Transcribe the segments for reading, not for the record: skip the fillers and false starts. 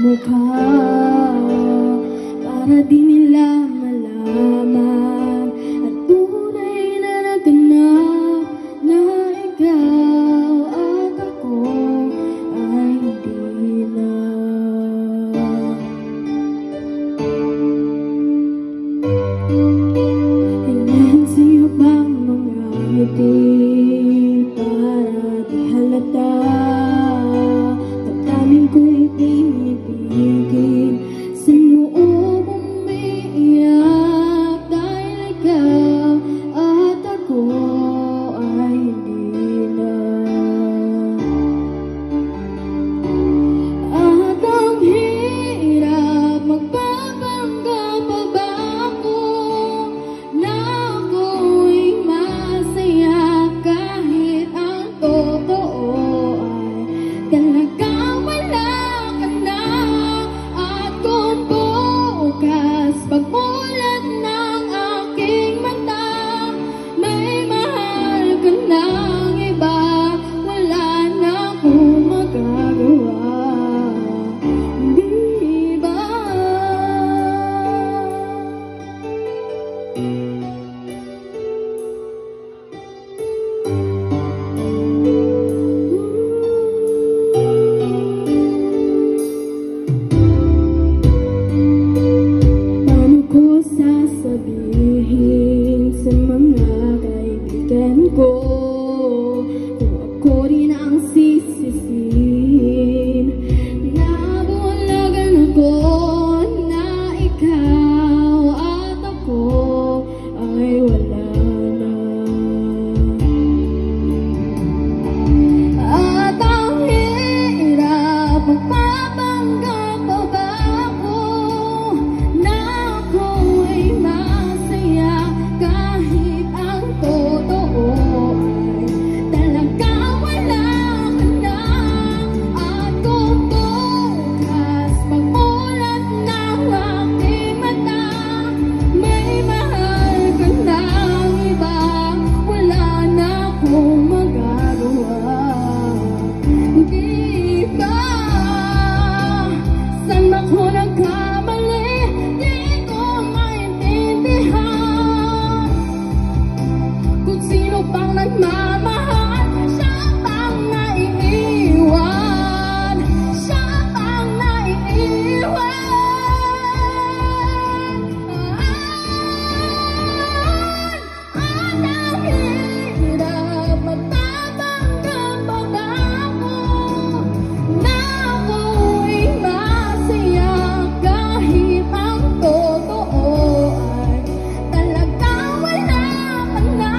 mukha para di nila malaman at tunay na naganap na ikaw at ako ay hindi na. Enhancing bang mga ngiti para di halata, pagdating ko'y pinipigil sa loob umiiyak dahil ikaw at ako ay hindi na. At ang hirap magpapanggap pa ba ako na ako'y masaya kahit ang totoo ay talagang wala ka na. At kung bukas pagmulat ng aking mata may mahal ka ng iba, wala na akong magagawa, di ba? Paano ko sasabihin sa mga kaibigan ko kung ako rin ang sisisihin? Nabulagan ako na ikaw at ako ay wala na. At ang hirap magpapanggap pa ba ako na ako'y masaya kahit ang totoo ay talagang wala ka na. At kung bukas pagmulat ng aking mata may mahal ka ng iba, wala na akong magagawa, di ba? Saan ako nagkamali? Di ko maintindihan kung sino pang nagmamahal, siya pang naiiwan, siya pang naiiwan. At ang hirap magpapanggap pa ba ako na ako'y masaya kahit ang totoo ay talagang wala ka na.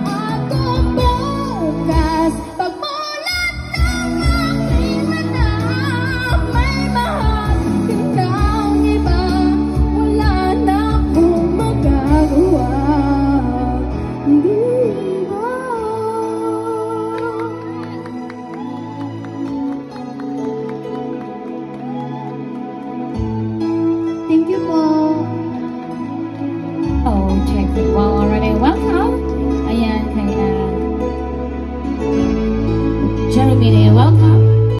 At kung bukas pagmulat ng aking mata may mahal ka ng iba, wala na akong magagawa, di ba? Thank you po. Oh, check it. Wow, already. Welcome. Ayan, kay Jeremy. Welcome.